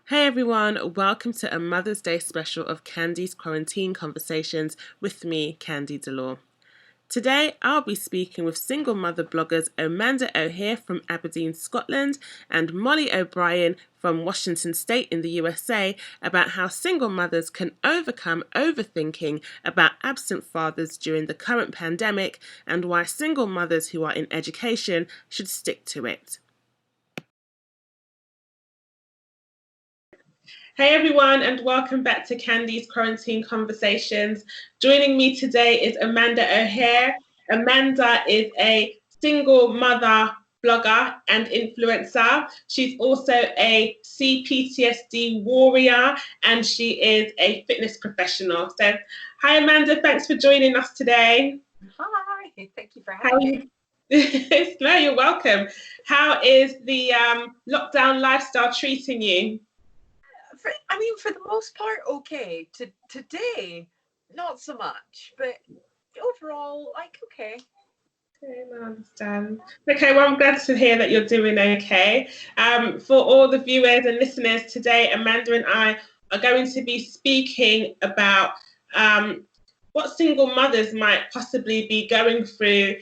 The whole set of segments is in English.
Hey everyone, welcome to a Mother's Day special of Kandy's Quarantine Conversations with me, Kandy Delore. Today, I'll be speaking with single mother bloggers Amanda O'Hare from Aberdeen, Scotland, and Molly Obrien from Washington State in the USA about how single mothers can overcome overthinking about absent fathers during the current pandemic and why single mothers who are in education should stick to it. Hey everyone, and welcome back to Kandy's Quarantine Conversations. Joining me today is Amanda O'Hare. Amanda is a single mother blogger and influencer. She's also a CPTSD warrior and she is a fitness professional. So, hi Amanda, thanks for joining us today. Hi, thank you for having me. No, you're welcome. How is the lockdown lifestyle treating you? For the most part, okay. Today, not so much, but overall, okay. Okay, I understand. Okay, well, I'm glad to hear that you're doing okay. For all the viewers and listeners today, Amanda and I are going to be speaking about what single mothers might possibly be going through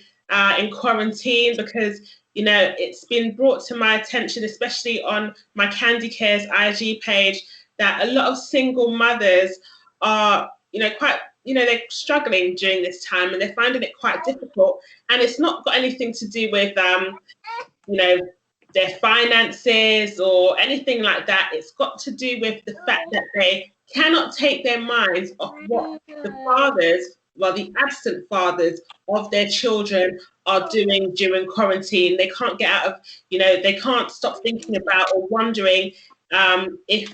in quarantine, because it's been brought to my attention, especially on my Kandy Cares IG page, that a lot of single mothers are quite they're struggling during this time and they're finding it quite difficult, and it's not got anything to do with their finances or anything like that. It's got to do with the fact that they cannot take their minds off what the absent fathers of their children are doing during quarantine. They can't get out of, they can't stop thinking about or wondering if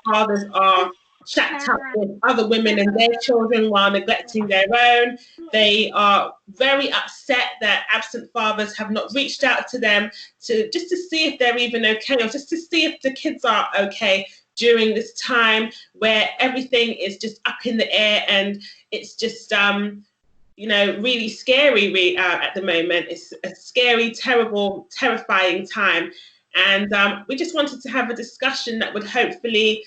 fathers are shacked up with other women and their children while neglecting their own. They are very upset that absent fathers have not reached out to them to see if they're even okay, or just to see if the kids are okay during this time where everything is just up in the air, and it's just really scary at the moment. It's a scary, terrible, terrifying time. And we just wanted to have a discussion that would hopefully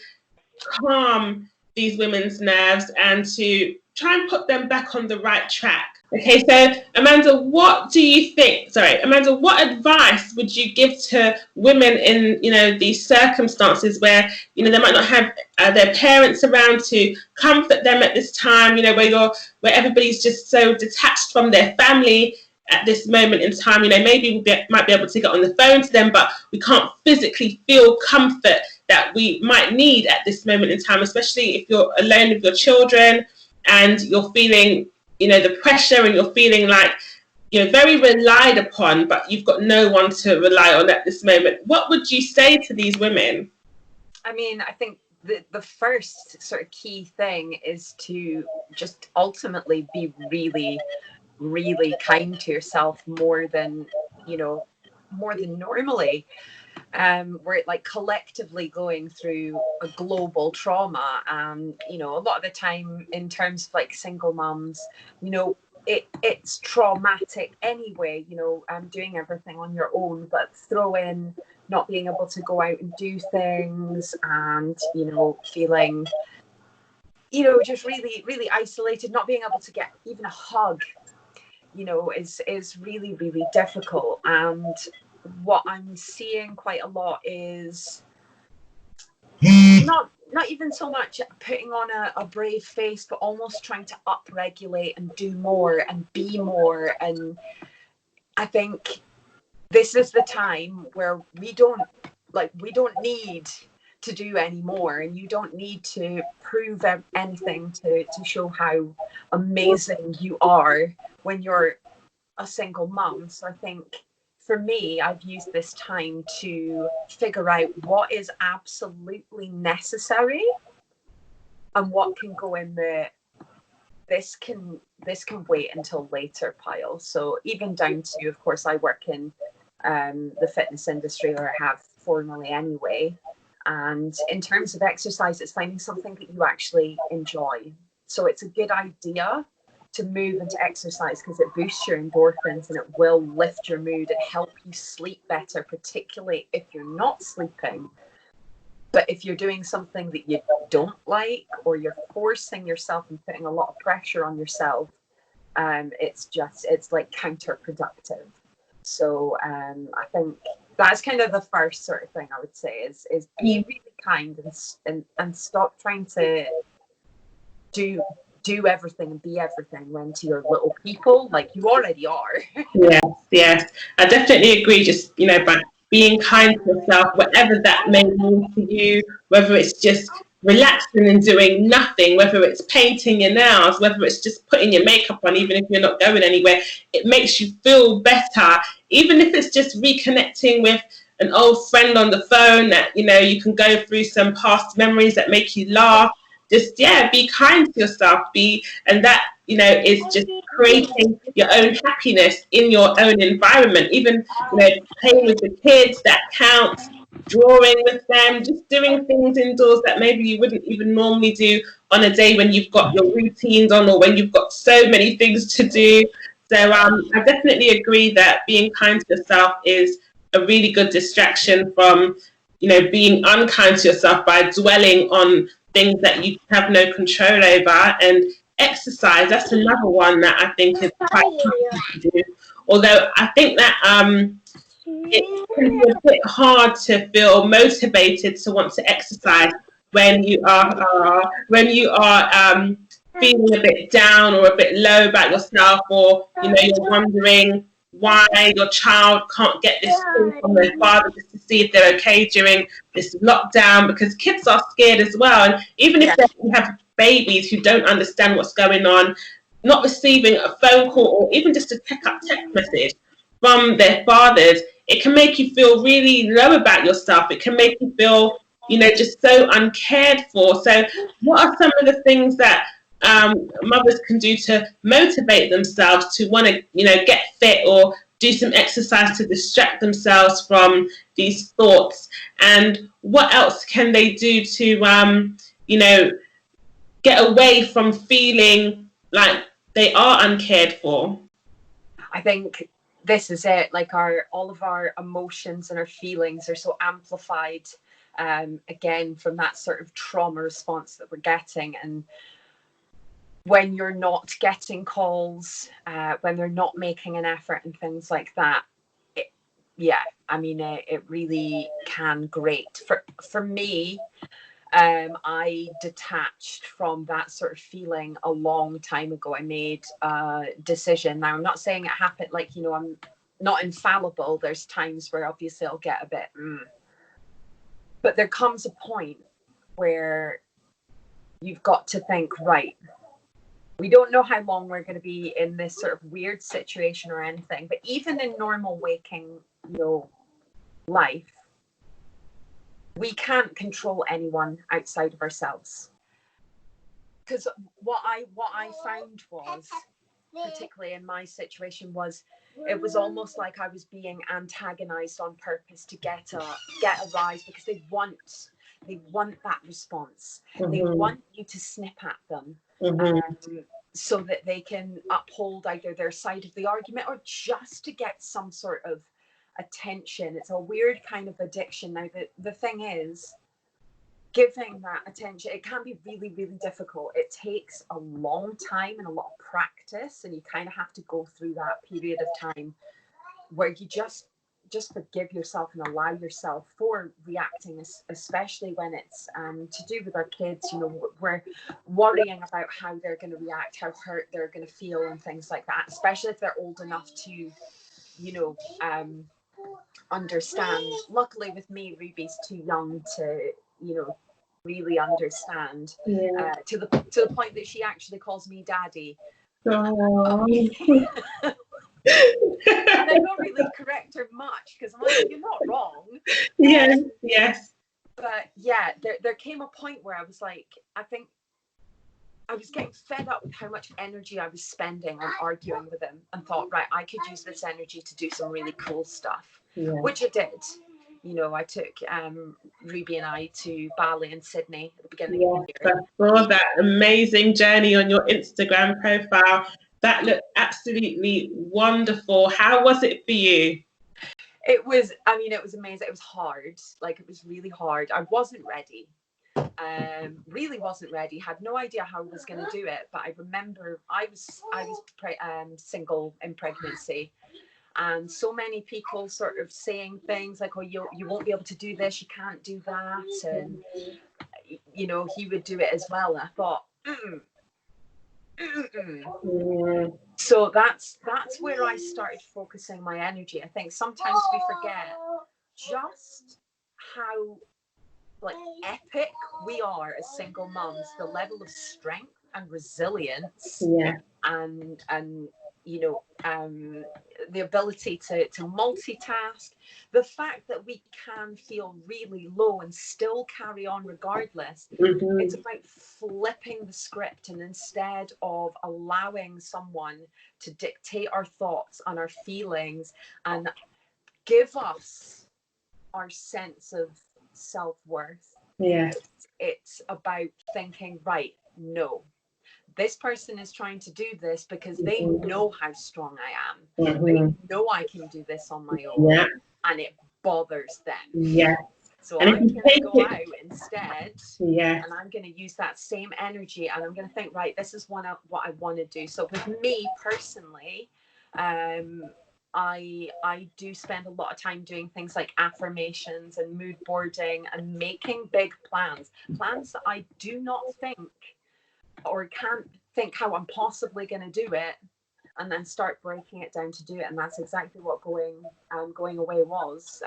calm these women's nerves and to try and put them back on the right track. Okay, so Amanda, what advice would you give to women in these circumstances where they might not have their parents around to comfort them at this time, where everybody's just so detached from their family at this moment in time? Maybe we might be able to get on the phone to them, but we can't physically feel comfort that we might need at this moment in time, especially if you're alone with your children and you're feeling the pressure, and you're feeling like you're very relied upon, but you've got no one to rely on at this moment. What would you say to these women? I think the first sort of key thing is to just ultimately be really, really kind to yourself more than normally. We're like collectively going through a global trauma, and a lot of the time in terms of like single mums, it's traumatic anyway, doing everything on your own, but throw in not being able to go out and do things, and feeling just really, really isolated, not being able to get even a hug is really, really difficult. And what I'm seeing quite a lot is not even so much putting on a brave face, but almost trying to upregulate and do more and be more. And I think this is the time where we don't need to do any more, and you don't need to prove anything to show how amazing you are when you're a single mum. So I think for me, I've used this time to figure out what is absolutely necessary and what can go in the this can wait until later pile. So even down to, of course, I work in the fitness industry, or I have formerly anyway. And in terms of exercise, it's finding something that you actually enjoy. So it's a good idea to move into exercise because it boosts your endorphins and it will lift your mood and help you sleep better, particularly if you're not sleeping. But if you're doing something that you don't like, or you're forcing yourself and putting a lot of pressure on yourself, it's like counterproductive. So I think that's kind of the first sort of thing I would say is be really kind and stop trying to do everything and be everything when to your little people, like you already are. Yes, I definitely agree. Just, by being kind to yourself, whatever that may mean to you, whether it's just relaxing and doing nothing, whether it's painting your nails, whether it's just putting your makeup on, even if you're not going anywhere, it makes you feel better. Even if it's just reconnecting with an old friend on the phone that, you can go through some past memories that make you laugh. Just, be kind to yourself, and that, is just creating your own happiness in your own environment. Even, playing with the kids, that counts, drawing with them, just doing things indoors that maybe you wouldn't even normally do on a day when you've got your routines on, or when you've got so many things to do. So I definitely agree that being kind to yourself is a really good distraction from, being unkind to yourself by dwelling on things that you have no control over. And exercise, that's another one that I think is quite easy to do. Although I think that it can be a bit hard to feel motivated to want to exercise when you are feeling a bit down or a bit low about yourself, or you're wondering why your child can't get this thing from their father, just to see if they're okay during this lockdown, because kids are scared as well. And even if they have babies who don't understand what's going on, not receiving a phone call or even just a text message from their fathers, it can make you feel really low about yourself. It can make you feel, just so uncared for. So what are some of the things that mothers can do to motivate themselves to want to, get fit or do some exercise to distract themselves from these thoughts? And what else can they do to, get away from feeling like they are uncared for? I think this is it. Like all of our emotions and our feelings are so amplified, again, from that sort of trauma response that we're getting. And when you're not getting calls, when they're not making an effort and things like that, it really can grate. For me, I detached from that sort of feeling a long time ago. I made a decision. Now, I'm not saying it happened, I'm not infallible. There's times where obviously I'll get a bit, but there comes a point where you've got to think, right, we don't know how long we're going to be in this sort of weird situation or anything, but even in normal waking, life, we can't control anyone outside of ourselves. Because what I found was, particularly in my situation, was it was almost like I was being antagonized on purpose to get a rise, because they want that response. Mm-hmm. They want you to snip at them. Mm-hmm. So that they can uphold either their side of the argument or just to get some sort of attention. It's a weird kind of addiction. Now, the thing is, giving that attention, it can be really, really difficult. It takes a long time and a lot of practice, and you kind of have to go through that period of time where you just forgive yourself and allow yourself for reacting, especially when it's to do with our kids. We're worrying about how they're going to react, how hurt they're going to feel and things like that, especially if they're old enough to understand. Luckily with me, Ruby's too young to really understand, to the point that she actually calls me daddy. And I don't really correct her much, because I'm like, you're not wrong. Yes. But yeah, there came a point where I was like, I think I was getting fed up with how much energy I was spending on arguing with him, and thought, right, I could use this energy to do some really cool stuff, which I did. I took Ruby and I to Bali and Sydney at the beginning of the year. I saw that amazing journey on your Instagram profile. That looked absolutely wonderful. How was it for you? It was, I mean, it was amazing. It was hard. Like, it was really hard. I wasn't ready. Really wasn't ready. Had no idea how I was going to do it. But I remember I was single in pregnancy, and so many people sort of saying things like, "Oh, you won't be able to do this. You can't do that," and you know, he would do it as well. And I thought, so that's where I started focusing my energy. I think sometimes we forget just how like epic we are as single mums, the level of strength and resilience, and you know, the ability to multitask, the fact that we can feel really low and still carry on regardless. It's about flipping the script, and instead of allowing someone to dictate our thoughts and our feelings and give us our sense of self-worth, it's about thinking, right, no, this person is trying to do this because they know how strong I am. They know I can do this on my own, and it bothers them. So and I'm going to go out instead, and I'm going to use that same energy, and I'm going to think, right, this is what I want to do. So with me personally, I do spend a lot of time doing things like affirmations and mood boarding and making big plans that I do not think or can't think how I'm possibly going to do it, and then start breaking it down to do it. And that's exactly what going away was,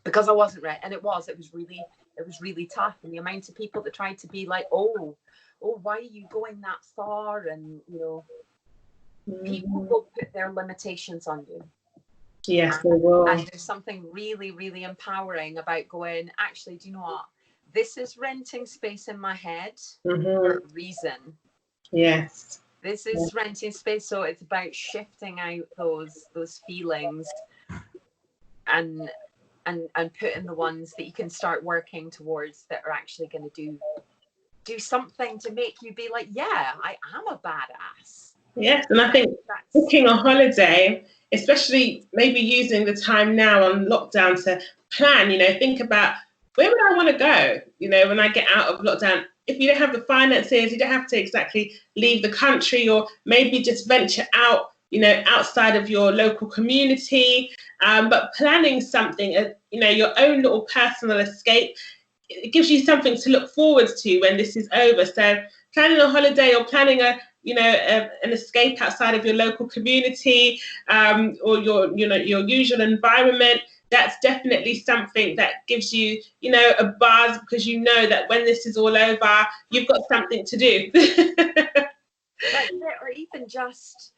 because I wasn't ready, and it was really tough. And the amount of people that tried to be like, oh, why are you going that far? And you know, people will put their limitations on you. Yes, they will. And there's something really, really empowering about going, actually, do you know what? This is renting space in my head for a reason. Yes. This is renting space, so it's about shifting out those feelings and putting the ones that you can start working towards that are actually going to do something to make you be like, yeah, I am a badass. Yes, and I think booking a holiday, especially maybe using the time now on lockdown to plan, you know, think about, where would I want to go, you know, when I get out of lockdown? If you don't have the finances, you don't have to exactly leave the country, or maybe just venture out, you know, outside of your local community, but planning something, you know, your own little personal escape, it gives you something to look forward to when this is over. So planning a holiday or planning an escape outside of your local community, or your usual environment, that's definitely something that gives you, you know, a buzz, because you know that when this is all over, you've got something to do. That's it. Or even just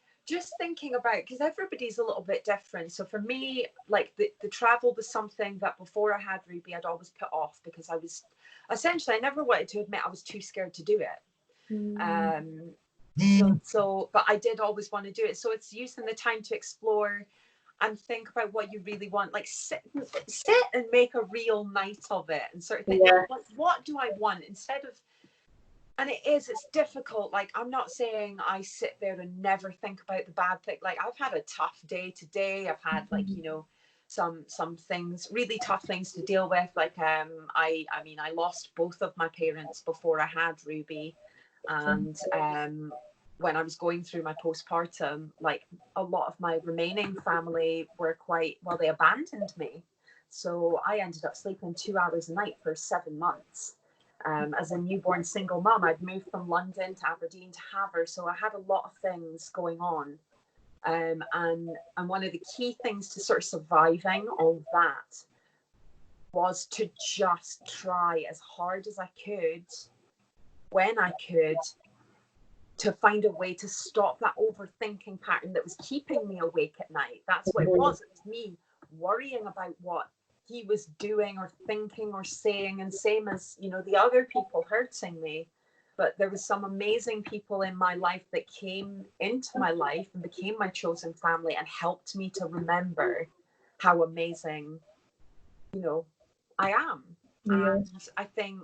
thinking about, because everybody's a little bit different. So for me, like the travel was something that before I had Ruby, I'd always put off, because I was essentially, I never wanted to admit I was too scared to do it. But I did always want to do it. So it's using the time to explore and think about what you really want. Like sit and make a real night of it, and sort of think, what do I want, instead of. And it's difficult. Like, I'm not saying I sit there and never think about the bad thing. Like, I've had a tough day today. I've had, like, you know, some things, really tough things to deal with. Like, I mean, I lost both of my parents before I had Ruby. And when I was going through my postpartum, like, a lot of my remaining family were they abandoned me. So I ended up sleeping 2 hours a night for 7 months. As a newborn single mum, I'd moved from London to Aberdeen to have her. So I had a lot of things going on. And one of the key things to sort of surviving all that was to just try as hard as I could, when I could, to find a way to stop that overthinking pattern that was keeping me awake at night. That's what it was. It was me worrying about what he was doing or thinking or saying, and same as, you know, the other people hurting me. But there was some amazing people in my life that came into my life and became my chosen family and helped me to remember how amazing, you know, I am. And I think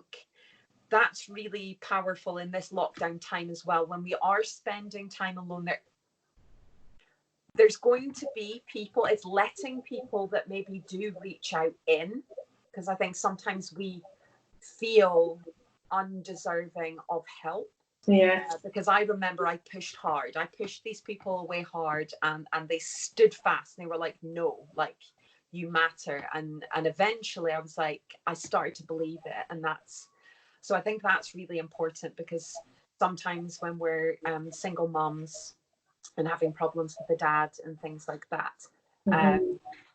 that's really powerful in this lockdown time as well, when we are spending time alone. there's going to be people, it's letting people that maybe do reach out in, because I think sometimes we feel undeserving of help. Yeah. Because I remember I pushed hard. I pushed these people away hard, and they stood fast. They were like, no, like, you matter. And eventually I was like, I started to believe it. And so I think that's really important, because sometimes when we're single moms and having problems with the dad and things like that,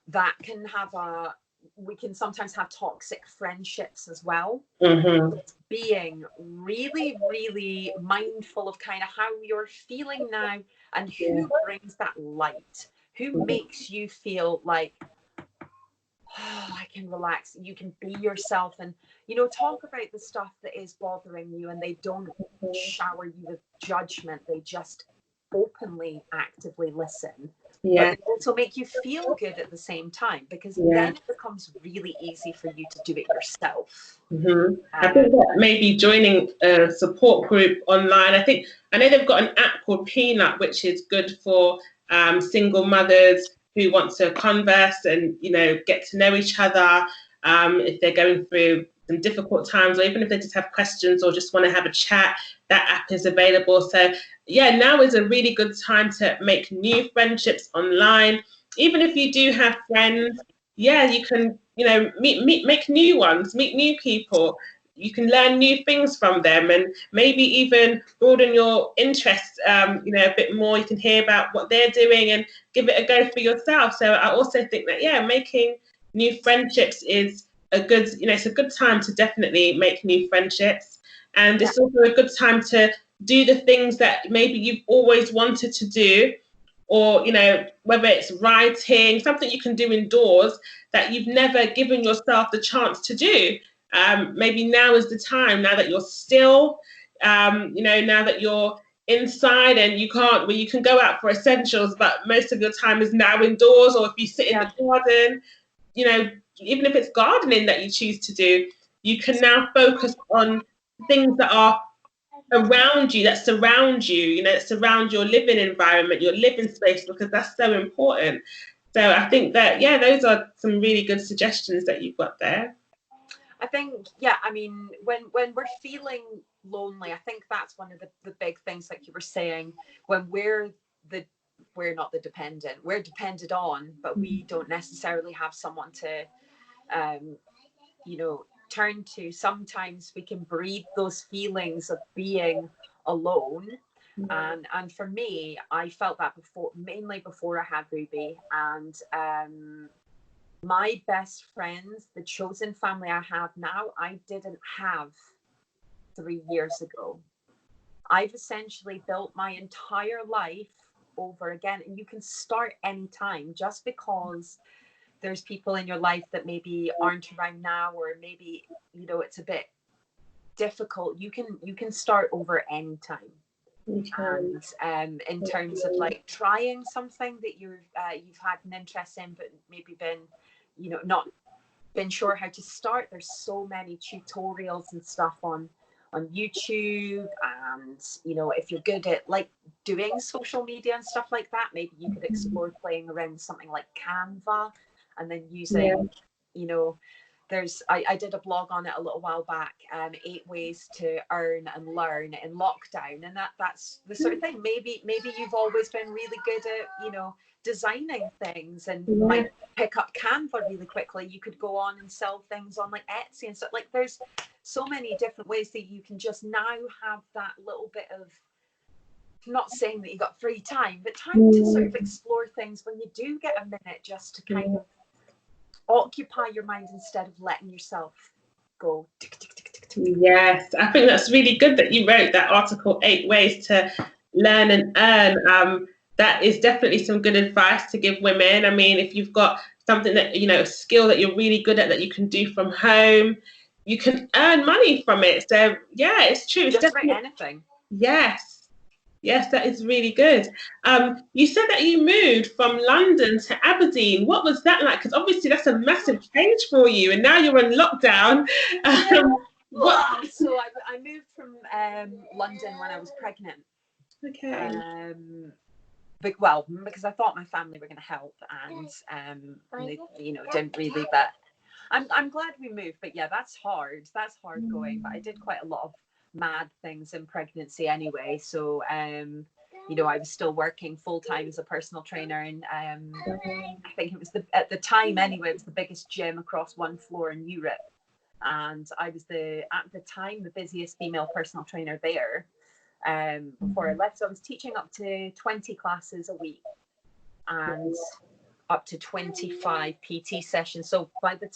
that can have we can sometimes have toxic friendships as well. Being really, really mindful of kind of how you're feeling now, and who brings that light, who makes you feel like, oh, I can relax, you can be yourself, and talk about the stuff that is bothering you, and they don't shower you with judgment, they just openly, actively listen. But they also make you feel good at the same time, because then it becomes really easy for you to do it yourself. I think that maybe joining a support group online. I know they've got an app called Peanut, which is good for single mothers who want to converse and get to know each other if they're going through some difficult times, or even if they just have questions or just want to have a chat. That app is available. So now is a really good time to make new friendships online. Even if you do have friends, you can make new ones, meet new people. You can learn new things from them, and maybe even broaden your interests a bit more. You can hear about what they're doing and give it a go for yourself. So I also think that making new friendships is a good, it's a good time to definitely make new friendships. And it's also a good time to do the things that maybe you've always wanted to do, or whether it's writing, something you can do indoors that you've never given yourself the chance to do. Maybe now is the time, now that you're still, now that you're inside and you can go out for essentials, but most of your time is now indoors. Or if you sit in the garden, even if it's gardening that you choose to do, you can now focus on things that are around you, that surround you, that surround your living environment, your living space, because that's so important. So I think that, those are some really good suggestions that you've got there. I think, I mean, when we're feeling lonely, I think that's one of the big things, like you were saying, when we're not the dependent, we're depended on, but we don't necessarily have someone to, turn to. Sometimes we can breathe those feelings of being alone. And for me, I felt that mainly before I had Ruby. And my best friends, the chosen family I have now, I didn't have 3 years ago. I've essentially built my entire life over again. And you can start anytime. Just because there's people in your life that maybe aren't around now, or maybe it's a bit difficult, you can start over anytime. And in terms of like trying something that you've had an interest in, but maybe been not been sure how to start, there's so many tutorials and stuff on YouTube. And if you're good at like doing social media and stuff like that, maybe you could explore playing around with something like Canva, and then using I did a blog on it a little while back, 8 ways to earn and learn in lockdown, and that's the sort of thing. Maybe you've always been really good at designing things and might pick up Canva really quickly. You could go on and sell things on like Etsy and stuff. Like, there's so many different ways that you can just now have that little bit of, not saying that you got free time, but time to sort of explore things when you do get a minute, just to kind of occupy your mind instead of letting yourself go. Yes, I think that's really good that you wrote that article, 8 ways to learn and earn. That is definitely some good advice to give women. I mean, if you've got something that, a skill that you're really good at that you can do from home, you can earn money from it. So it's true. It's just definitely anything. Yes, that is really good. You said that you moved from London to Aberdeen. What was that like? Because obviously that's a massive change for you, and now you're in lockdown. So I moved from London when I was pregnant. Okay. because I thought my family were going to help, and they, didn't really. But I'm glad we moved. But yeah, that's hard. That's hard going. But I did quite a lot of mad things in pregnancy anyway. So I was still working full time as a personal trainer, and I think it was at the time anyway, it was the biggest gym across one floor in Europe, and I was at the time the busiest female personal trainer there. Before I left, so I was teaching up to 20 classes a week and up to 25 PT sessions. So by the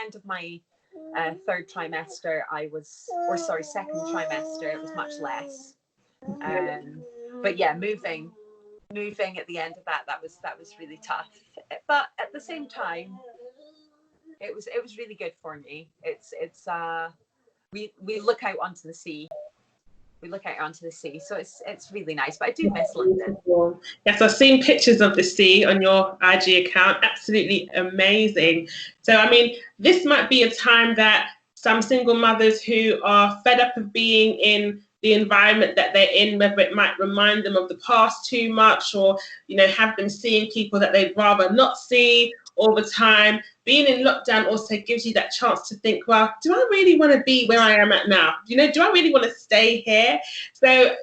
end of my second trimester, it was much less. But yeah, moving at the end of that was really tough. But at the same time, it was really good for me. We look out onto the sea. So it's really nice. But I do miss London. Yes, I've seen pictures of the sea on your IG account. Absolutely amazing. So, I mean, this might be a time that some single mothers who are fed up of being in the environment that they're in, whether it might remind them of the past too much, or have them seeing people that they'd rather not see all the time. Being in lockdown also gives you that chance to think, well, do I really want to be where I am at now? Do I really want to stay here? So,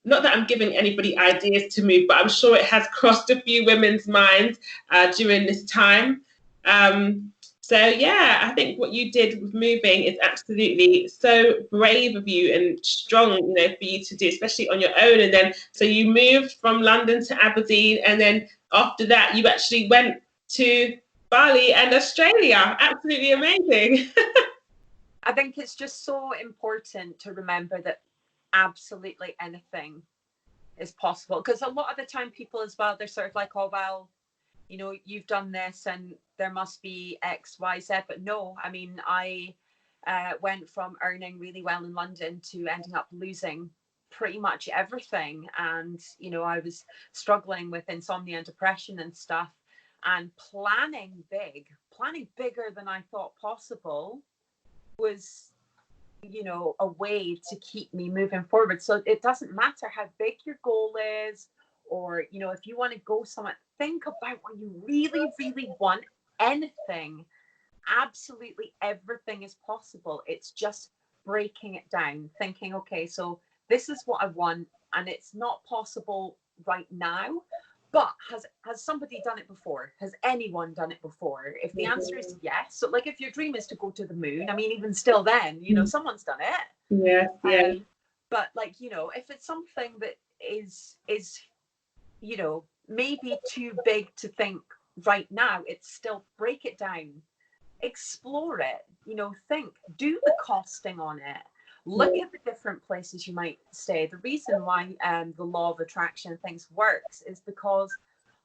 not that I'm giving anybody ideas to move, but I'm sure it has crossed a few women's minds during this time. So yeah, I think what you did with moving is absolutely so brave of you and strong, for you to do, especially on your own. And then, so you moved from London to Aberdeen, and then after that, you actually went to Bali and Australia. Absolutely amazing. I think it's just so important to remember that absolutely anything is possible, because a lot of the time people as well, they're sort of like, oh well, you've done this and there must be X, Y, Z. But no, I mean, I went from earning really well in London to ending up losing pretty much everything. And, I was struggling with insomnia and depression and stuff, and planning bigger than I thought possible was, a way to keep me moving forward. So it doesn't matter how big your goal is, or, if you want to go somewhere, think about what you really, really want. Anything, absolutely everything is possible. It's just breaking it down, thinking, okay, so this is what I want, and it's not possible right now, but has somebody done it before? Has anyone done it before? If the answer is yes, so like if your dream is to go to the moon, I mean, even still then, someone's done it. Yeah. But like, if it's something that is maybe too big to think right now, it's still break it down, explore it, think, do the costing on it, look at the different places you might stay. The reason why the law of attraction things works is because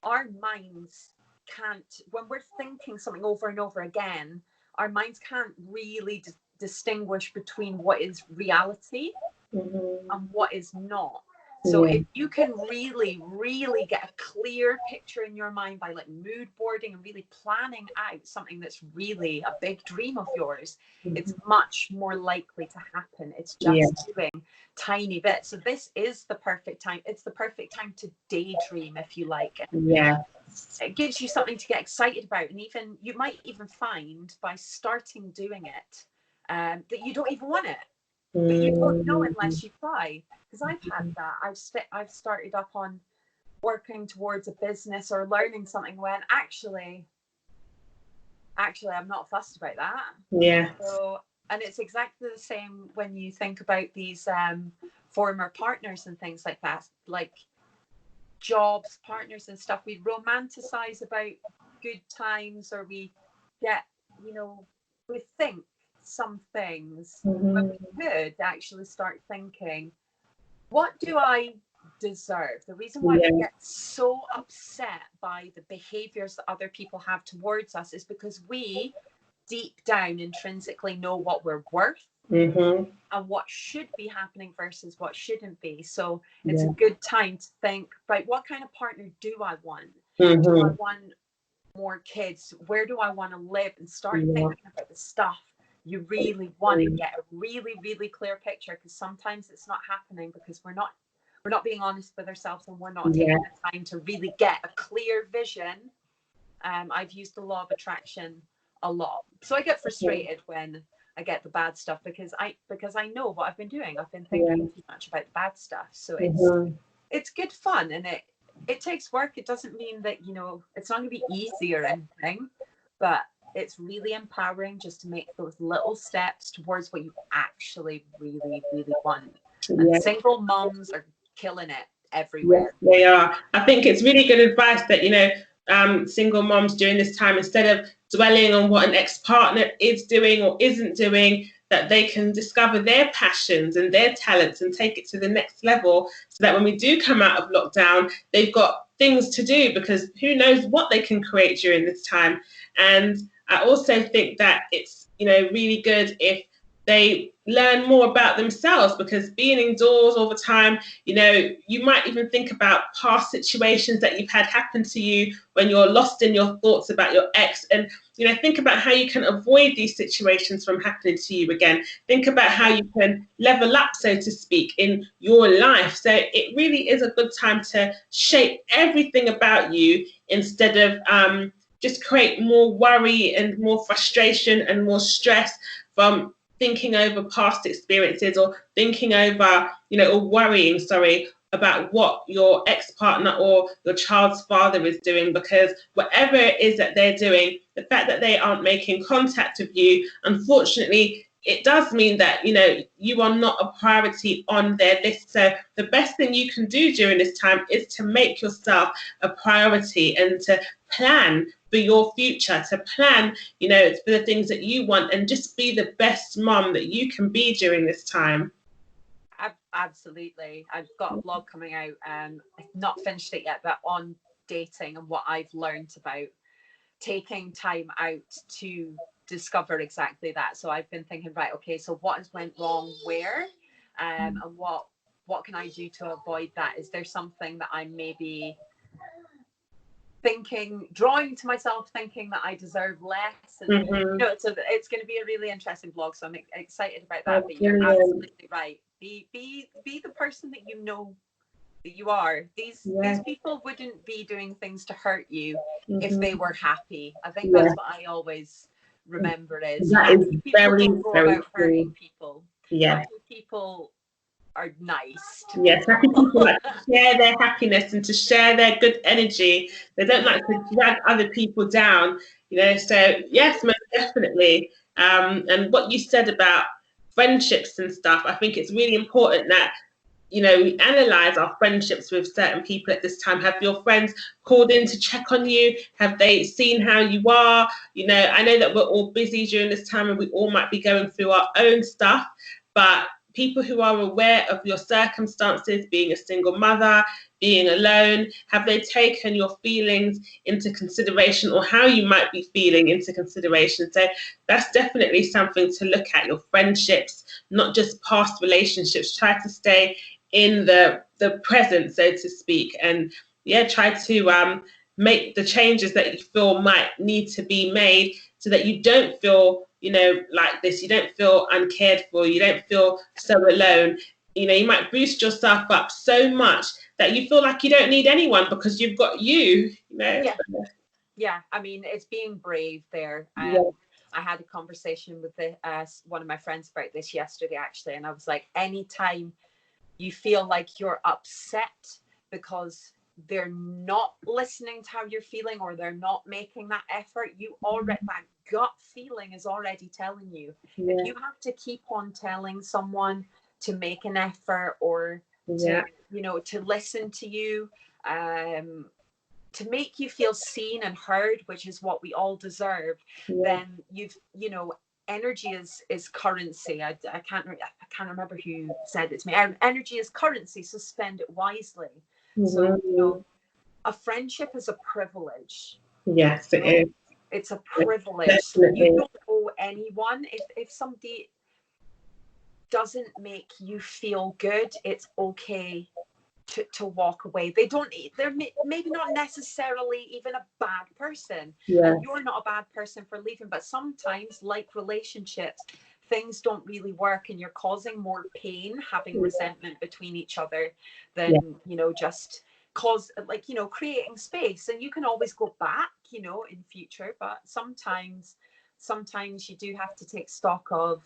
our minds can't, when we're thinking something over and over again, our minds can't really distinguish between what is reality and what is not. So if you can really, really get a clear picture in your mind by like mood boarding and really planning out something that's really a big dream of yours, it's much more likely to happen. It's just doing tiny bits. So this is the perfect time. It's the perfect time to daydream, if you like. It gives you something to get excited about. And even you might even find by starting doing it that you don't even want it. But you don't know unless you try. Because I've had that. I've started up on working towards a business or learning something when actually I'm not fussed about that. Yeah. So, and it's exactly the same when you think about these former partners and things like that, like jobs, partners and stuff. We romanticize about good times, or we get, we think some things when we could actually start thinking, what do I deserve? The reason why we get so upset by the behaviors that other people have towards us is because we deep down intrinsically know what we're worth and what should be happening versus what shouldn't be. So it's a good time to think, right, what kind of partner do I want? Do I want more kids? Where do I want to live? And start thinking about the stuff you really want to get a really, really clear picture, because sometimes it's not happening because we're being honest with ourselves, and we're not Yeah. taking the time to really get a clear vision. I've used the law of attraction a lot, so I get frustrated when I get the bad stuff, because I know what I've been doing. I've been thinking too much about the bad stuff. So it's good fun, and it takes work. It doesn't mean that, you know, it's not going to be easy or anything, but it's really empowering just to make those little steps towards what you actually really, really want. And single moms are killing it everywhere. Yes, they are. I think it's really good advice that, you know, single moms during this time, instead of dwelling on what an ex-partner is doing or isn't doing, that they can discover their passions and their talents and take it to the next level, so that when we do come out of lockdown, they've got things to do, because who knows what they can create during this time. And I also think that it's, you know, really good if they learn more about themselves, because being indoors all the time, you know, you might even think about past situations that you've had happen to you when you're lost in your thoughts about your ex, and, you know, think about how you can avoid these situations from happening to you again. Think about how you can level up, so to speak, in your life. So it really is a good time to shape everything about you, instead of just create more worry and more frustration and more stress from thinking over past experiences, or thinking over, you know, or worrying, sorry, about what your ex-partner or your child's father is doing. Because whatever it is that they're doing, the fact that they aren't making contact with you, unfortunately, it does mean that, you know, you are not a priority on their list. So the best thing you can do during this time is to make yourself a priority, and to plan for your future, to plan, you know, for the things that you want, and just be the best mom that you can be during this time. Absolutely. I've got a blog coming out, I've not finished it yet, but on dating and what I've learned about taking time out to discover exactly that. So I've been thinking, right, okay, so what has went wrong where, and what can I do to avoid that? Is there something that I'm maybe drawing to myself, thinking that I deserve less? And you know, so it's going to be a really interesting blog, so I'm excited about that. But you're absolutely right. Be the person that you know that you are. These people wouldn't be doing things to hurt you if they were happy. I think that's what I always remember is happy people don't go about hurting people. Happy people are nice to people. Happy people like to share their happiness and to share their good energy. They don't like to drag other people down, you know. So yes, most definitely. And what you said about friendships and stuff, I think it's really important that, you know, we analyze our friendships with certain people at this time. Have your friends called in to check on you? Have they seen how you are? You know, I know that we're all busy during this time, and we all might be going through our own stuff, but people who are aware of your circumstances, being a single mother, being alone, have they taken your feelings into consideration, or how you might be feeling into consideration? So that's definitely something to look at. Your friendships, not just past relationships. Try to stay in the present, so to speak, and try to make the changes that you feel might need to be made, so that you don't feel, you know, like this. You don't feel uncared for. You don't feel so alone. You know, you might boost yourself up so much that you feel like you don't need anyone, because you've got you know. Yeah, I mean, it's being brave there. I had a conversation with one of my friends about this yesterday, actually, and I was like, anytime you feel like you're upset because they're not listening to how you're feeling, or they're not making that effort, that gut feeling is already telling you. If you have to keep on telling someone to make an effort, or to, you know, to listen to you, to make you feel seen and heard, which is what we all deserve, then you know, energy is currency. I can't remember who said it to me. Energy is currency, so spend it wisely. So, you know, a friendship is a privilege. Yes, it is. It's a privilege. So you don't owe anyone. If somebody doesn't make you feel good, it's okay to walk away. They're maybe not necessarily even a bad person, and you're not a bad person for leaving. But sometimes, like relationships, things don't really work and you're causing more pain having resentment between each other than just creating space. And you can always go back in future, but sometimes you do have to take stock of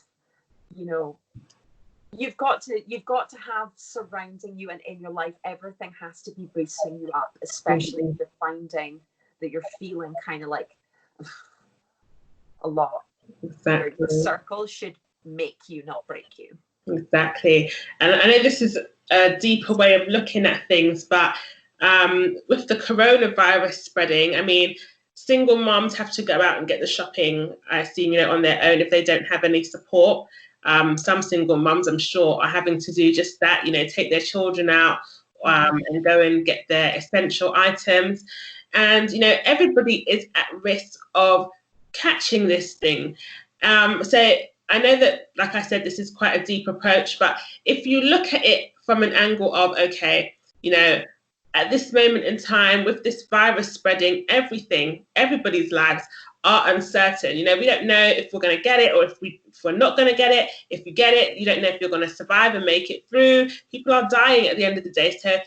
you've got to have surrounding you, and in your life everything has to be boosting you up, especially if you're finding that you're feeling kind of like a lot. Exactly. Your circle should make you, not break you. Exactly. And I know this is a deeper way of looking at things, but with the coronavirus spreading, I mean, single moms have to go out and get the shopping, I see, on their own if they don't have any support. Some single mums, I'm sure, are having to do just that, take their children out and go and get their essential items. And, everybody is at risk of catching this thing. So I know that, like I said, this is quite a deep approach, but if you look at it from an angle of, okay, at this moment in time, with this virus spreading, everybody's lives are uncertain. We don't know if we're going to get it or if we're not going to get it. If you get it, you don't know if you're going to survive and make it through. People are dying at the end of the day. So,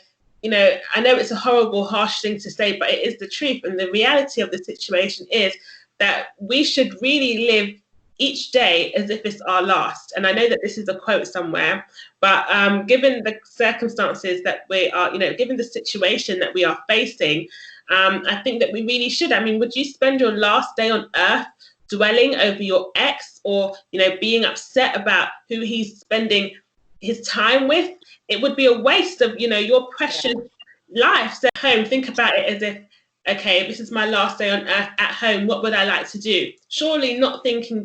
I know it's a horrible, harsh thing to say, but it is the truth. And the reality of the situation is that we should really live each day as if it's our last. And I know that this is a quote somewhere, but given the circumstances that we are, given the situation that we are facing, I think that we really should. I mean, would you spend your last day on earth dwelling over your ex, or, being upset about who he's spending his time with? It would be a waste of, your precious life. So at home, think about it as if, okay, this is my last day on earth at home. What would I like to do? Surely not sitting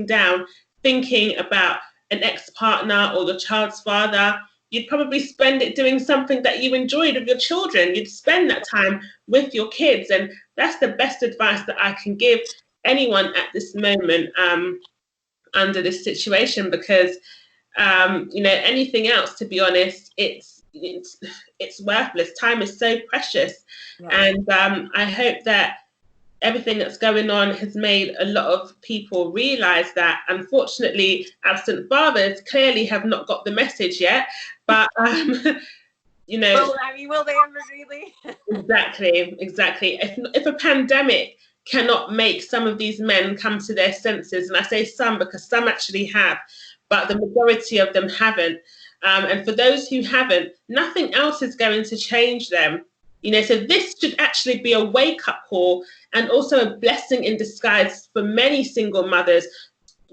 down thinking about an ex-partner or the child's father. You'd probably spend it doing something that you enjoyed with your children. You'd spend that time with your kids. And that's the best advice that I can give anyone at this moment under this situation, because, anything else, to be honest, it's worthless. Time is so precious. And I hope that everything that's going on has made a lot of people realize that. Unfortunately, absent fathers clearly have not got the message yet, but will they ever really? Exactly. If a pandemic cannot make some of these men come to their senses, and I say some because some actually have, but the majority of them haven't. And for those who haven't, nothing else is going to change them. So this should actually be a wake-up call, and also a blessing in disguise for many single mothers,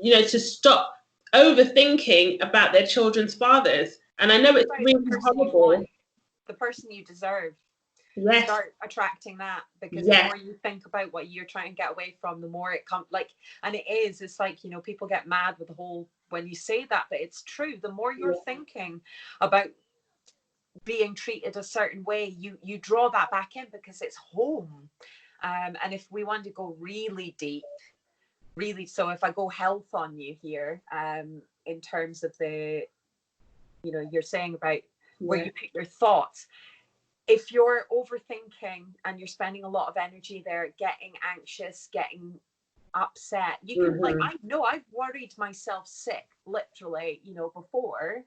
to stop overthinking about their children's fathers. And I know it's really horrible. The person you deserve. Yes. Start attracting that, because the more you think about what you're trying to get away from, the more it comes. And it's like, people get mad with the whole when you say that, but it's true. The more you're thinking about being treated a certain way, you draw that back in, because it's home. And if we want to go really deep, so if I go health on you here, in terms of the, you're saying about where you put your thoughts. If you're overthinking and you're spending a lot of energy there, getting anxious, getting upset, you can I know I've worried myself sick, literally, before.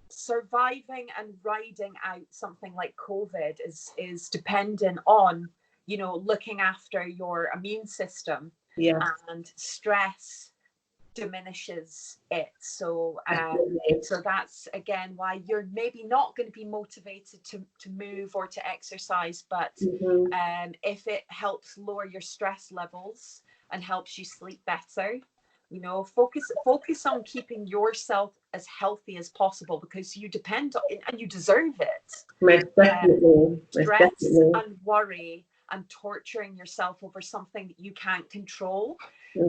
Surviving and riding out something like COVID is dependent on, looking after your immune system. And stress diminishes it. So that's again why you're maybe not going to be motivated to move or to exercise, but if it helps lower your stress levels and helps you sleep better, focus on keeping yourself as healthy as possible, because you depend on it and you deserve it. Most definitely. Stress and worry and torturing yourself over something that you can't control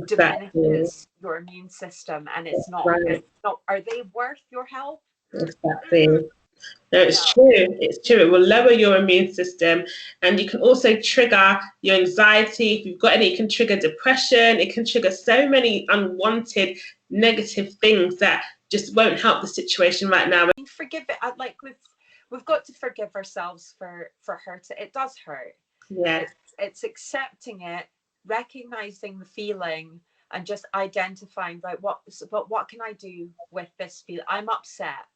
diminishes your immune system, and it's not. Are they worth your health? Exactly. No, it's true. It's true. It will lower your immune system, and you can also trigger your anxiety. If you've got any, it can trigger depression. It can trigger so many unwanted negative things that just won't help the situation right now. Forgive it. We've got to forgive ourselves for hurt. It does hurt. Yeah. It's accepting it recognizing the feeling and just identifying, right, what can I do with this feeling? I'm upset.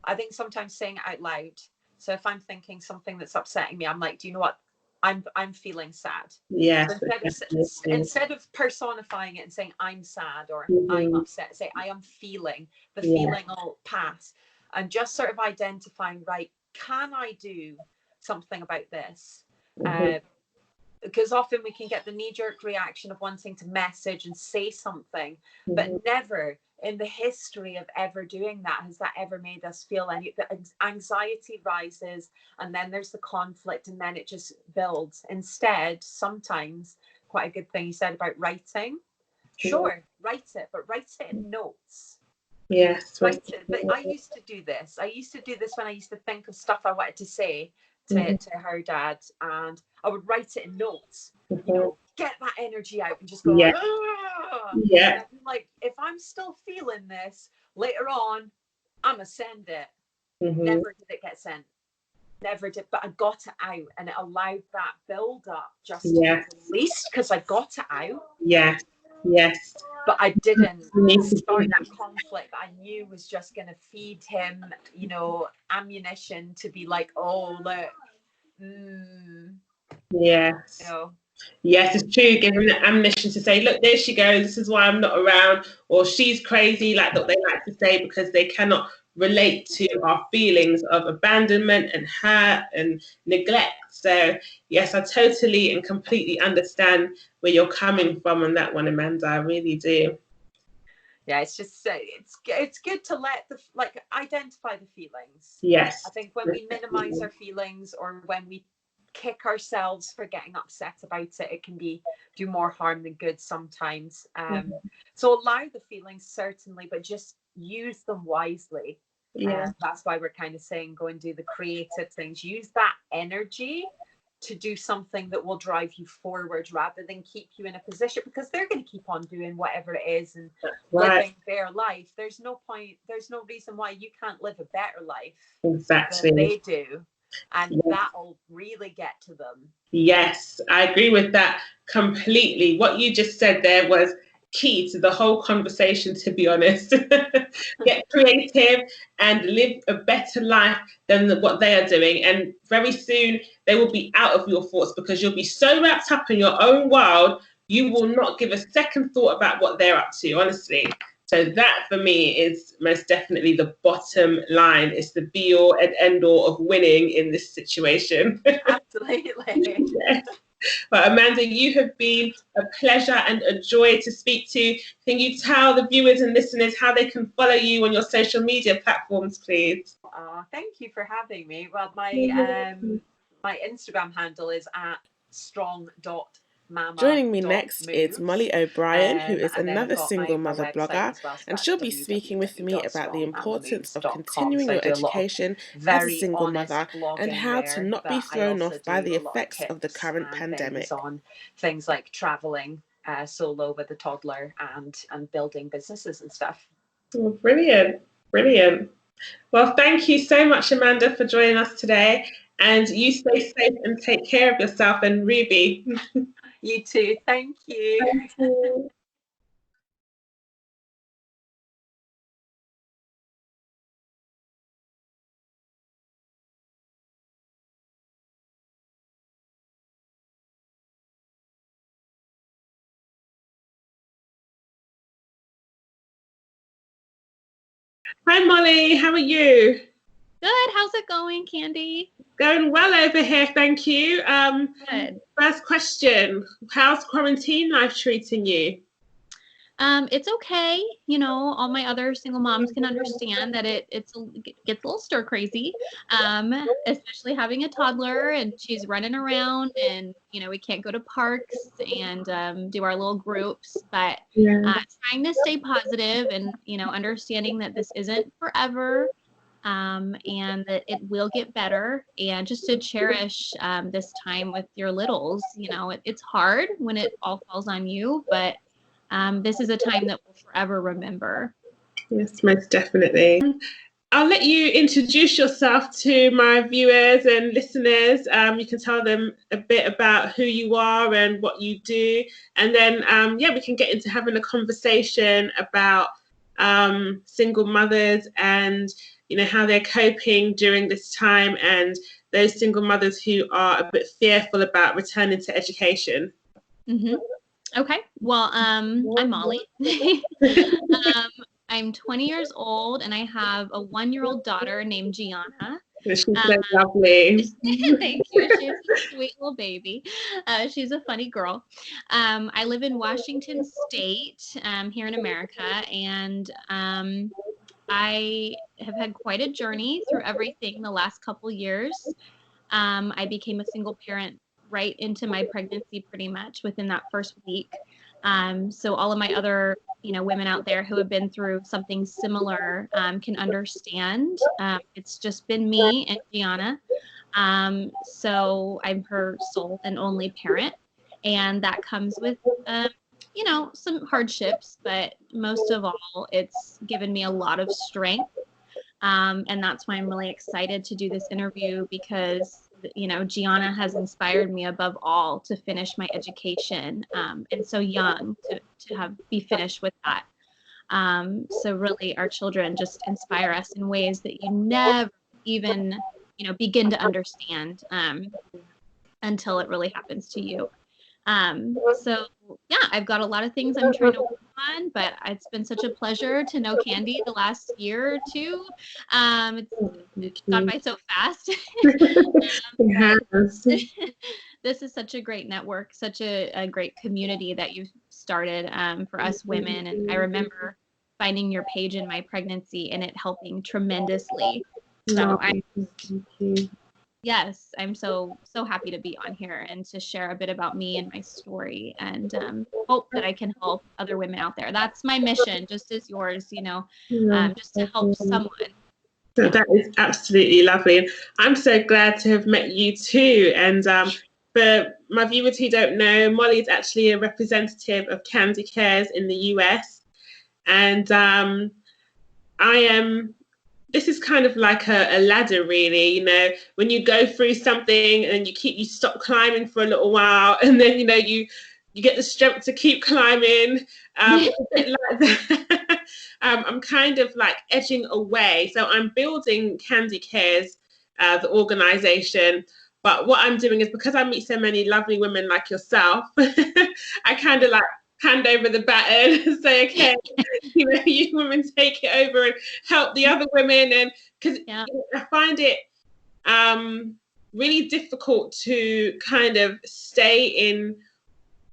I think sometimes saying it out loud. So if I'm thinking something that's upsetting me, I'm like, do you know what? I'm feeling sad. Yes. So instead of personifying it and saying I'm sad or I'm upset, say I am feeling. The feeling will pass. And just sort of identifying, right, can I do something about this? Because often we can get the knee-jerk reaction of wanting to message and say something, but never in the history of ever doing that has that ever made us feel any. The anxiety rises, and then there's the conflict, and then it just builds. Instead, sometimes, quite a good thing you said about writing. Sure, write it, but write it in notes. Yes. Write it. But I used to do this. When I used to think of stuff I wanted to say to her dad, and I would write it in notes. You know, get that energy out and just go. Yeah. Like, if I'm still feeling this later on, I'ma send it. Never did it get sent. Never did, but I got it out, and it allowed that build up just to be released because I got it out. Yes. But I didn't start that conflict that I knew was just going to feed him, you know, ammunition to be like, oh, look. Yes. You know. Yes, it's true. Giving the ammunition to say, look, there she goes. This is why I'm not around. Or she's crazy, like what they like to say, because they cannot relate to our feelings of abandonment and hurt and neglect. So, yes, I totally and completely understand where you're coming from on that one, Amanda. I really do. Yeah, it's just it's good to identify the feelings. Yes. I think when we minimize our feelings, or when we kick ourselves for getting upset about it, it can do more harm than good sometimes. So allow the feelings, certainly, but just use them wisely. That's why we're kind of saying go and do the creative things. Use that energy to do something that will drive you forward rather than keep you in a position, because they're going to keep on doing whatever it is and living their life. There's no point, there's no reason why you can't live a better life than they do. And that'll really get to them. Yes, I agree with that completely. What you just said there was key to the whole conversation, to be honest. Get creative and live a better life than what they are doing. And very soon they will be out of your thoughts, because you'll be so wrapped up in your own world, you will not give a second thought about what they're up to, honestly. So that for me is most definitely the bottom line. It's the be all and end all of winning in this situation. Absolutely. Yes. But Amanda, you have been a pleasure and a joy to speak to. Can you tell the viewers and listeners how they can follow you on your social media platforms, please? Thank you for having me. Well, my Instagram handle is at strong.mama. Joining me next is Molly Obrien, who is another single mother blogger, and she'll be speaking with me about the importance of continuing your education as a single mother and how to not be thrown off by the effects of the current pandemic. On things like traveling solo with a toddler and building businesses and stuff. Oh, brilliant. Well, thank you so much, Amanda, for joining us today. And you stay safe and take care of yourself. And Ruby. You too. Thank you. Thank you. Hi, Molly. How are you? Good. How's it going, Kandy? Going well over here, thank you. Good. First question, how's quarantine life treating you? It's okay. You know, all my other single moms can understand that it gets a little stir crazy, especially having a toddler and she's running around and, you know, we can't go to parks and do our little groups, but trying to stay positive and, you know, understanding that this isn't forever. And that it will get better, and just to cherish this time with your littles. You know, it's hard when it all falls on you, but this is a time that we'll forever remember. Yes, most definitely. I'll let you introduce yourself to my viewers and listeners. You can tell them a bit about who you are and what you do. And then, we can get into having a conversation about single mothers and, how they're coping during this time, and those single mothers who are a bit fearful about returning to education. Mm-hmm. Okay. Well, I'm Molly. I'm 20 years old, and I have a 1-year-old daughter named Gianna. She's so lovely. Thank you. She's a sweet little baby. She's a funny girl. I live in Washington State, here in America, and I have had quite a journey through everything the last couple years. I became a single parent right into my pregnancy, pretty much within that first week. So all of my other, women out there who have been through something similar can understand. It's just been me and Gianna. So I'm her sole and only parent, and that comes with, some hardships, but most of all, it's given me a lot of strength. And that's why I'm really excited to do this interview, because Gianna has inspired me above all to finish my education, and so young to be finished with that. So really, our children just inspire us in ways that you never even begin to understand until it really happens to you. So yeah, I've got a lot of things I'm trying to work on, but it's been such a pleasure to know Kandy the last year or two. It's gone by so fast. This is such a great network, such a great community that you've started for us women. And I remember finding your page in my pregnancy and it helping tremendously. So Yes, I'm so happy to be on here and to share a bit about me and my story, and hope that I can help other women out there. That's my mission, just as yours, just to help someone. So that is absolutely lovely. I'm so glad to have met you too. And for my viewers who don't know, Molly is actually a representative of Kandy Cares in the US. And this is kind of like a ladder, really. When you go through something and you stop climbing for a little while, and then you get the strength to keep climbing. A bit like that. I'm kind of like edging away. So I'm building Kandy Cares, the organization. But what I'm doing is, because I meet so many lovely women like yourself, I kind of like hand over the baton and say, okay, you women take it over and help the other women. And because I find it really difficult to kind of stay in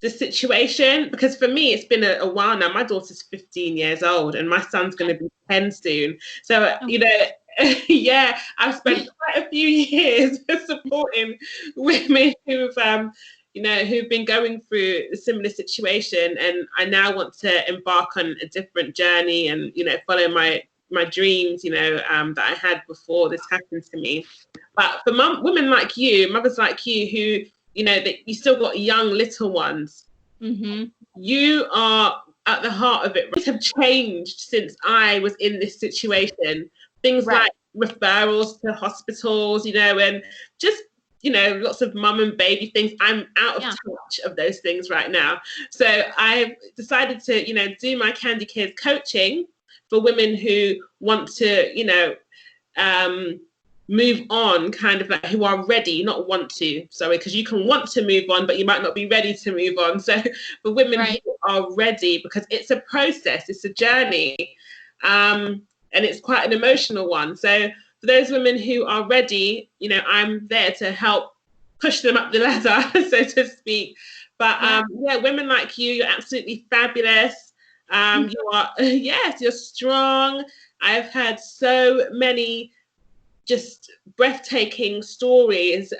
the situation, because for me it's been a while now. My daughter's 15 years old and my son's going to be 10 soon. So I've spent quite a few years supporting women who've been going through a similar situation, and I now want to embark on a different journey and follow my dreams that I had before this happened to me. But for women like you, mothers like you, who that you still got young little ones, you are at the heart of it. Things have changed since I was in this situation. Things like referrals to hospitals, and just lots of mum and baby things. I'm out of touch of those things right now. So I've decided to, do my Kandy Cares coaching for women who want to, move on, kind of like who are ready, not want to. Sorry, because you can want to move on, but you might not be ready to move on. So for women who are ready, because it's a process, it's a journey, and it's quite an emotional one. So for those women who are ready, I'm there to help push them up the ladder, so to speak. But women like you, you're absolutely fabulous. You are, yes, you're strong. I've had so many just breathtaking stories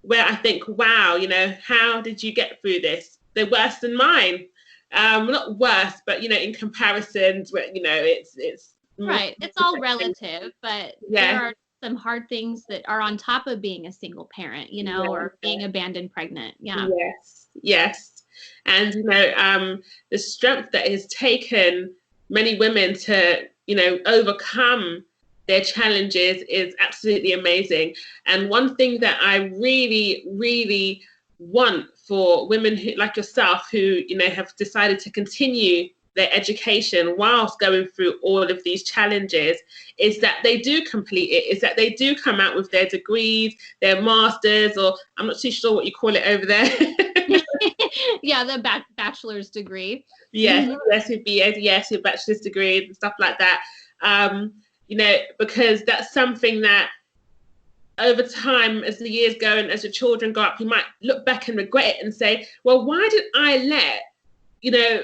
where I think, wow, how did you get through this? They're worse than mine. Not worse, but in comparisons, where it's right. It's all relative, but there are some hard things that are on top of being a single parent, or being abandoned pregnant. Yeah. Yes. And the strength that it has taken many women to overcome their challenges is absolutely amazing. And one thing that I really, really want for women who, like yourself, who, you know, have decided to continue their education whilst going through all of these challenges, is that they do complete it, is that they do come out with their degrees, their masters, or I'm not too sure what you call it over there. Yeah, the bachelor's degree. Yes, yes, your bachelor's degree and stuff like that. You know, because that's something that over time, as the years go and as your children grow up, you might look back and regret it and say, well, why did I let, you know,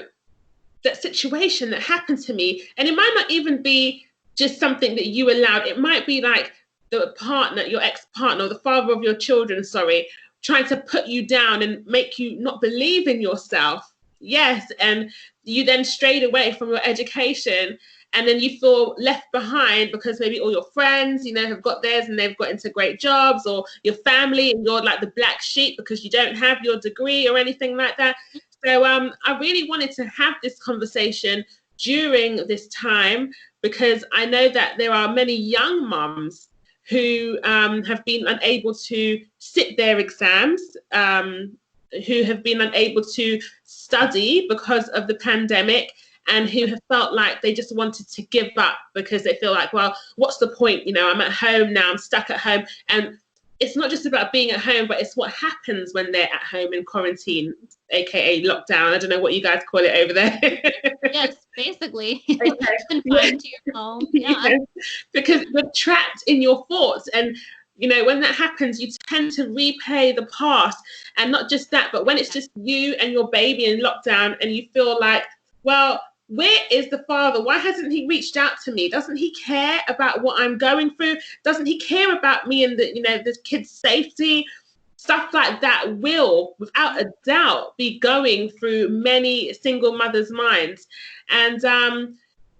that situation that happened to me? And it might not even be just something that you allowed. It might be like the partner, your ex-partner, or the father of your children, trying to put you down and make you not believe in yourself. Yes, and you then strayed away from your education, and then you feel left behind because maybe all your friends, you know, have got theirs and they've got into great jobs, or your family, and you're like the black sheep because you don't have your degree or anything like that. So I really wanted to have this conversation during this time, because I know that there are many young mums who have been unable to sit their exams, who have been unable to study because of the pandemic, and who have felt like they just wanted to give up because they feel like, well, what's the point? You know, I'm at home now, I'm stuck at home. And it's not just about being at home, but it's what happens when they're at home in quarantine, aka lockdown. I don't know what you guys call it over there. Yes, basically. Okay. Confined to your home. Yeah. Yes. Because you're trapped in your thoughts. And, you know, when that happens, you tend to replay the past. And not just that, but when it's just you and your baby in lockdown, and you feel like, well, where is the father? Why hasn't he reached out to me? Doesn't he care about what I'm going through? Doesn't he care about me and the, you know, the kid's safety? Stuff like that will, without a doubt, be going through many single mothers' minds. And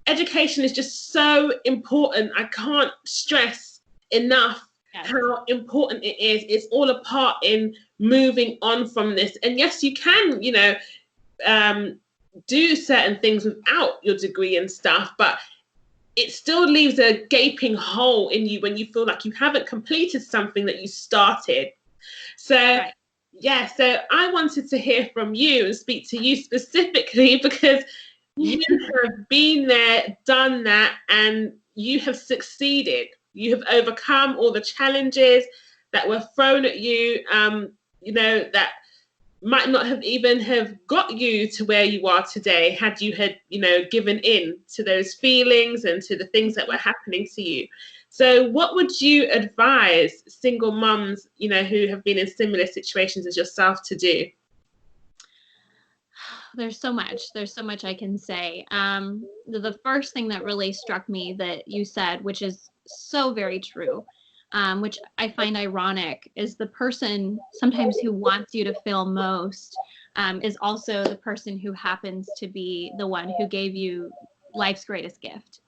education is just so important. I can't stress enough how important it is. It's all a part in moving on from this. And yes, you can, you know, do certain things without your degree and stuff, but it still leaves a gaping hole in you when you feel like you haven't completed something that you started. So yeah, so I wanted to hear from you and speak to you specifically, because you have been there, done that, and you have succeeded. You have overcome all the challenges that were thrown at you, you know, that might not have even have got you to where you are today had you had, you know, given in to those feelings and to the things that were happening to you. So what would you advise single mums, you know, who have been in similar situations as yourself to do? There's so much I can say. The first thing that really struck me that you said, which is so very true, which I find ironic, is the person sometimes who wants you to feel most is also the person who happens to be the one who gave you life's greatest gift.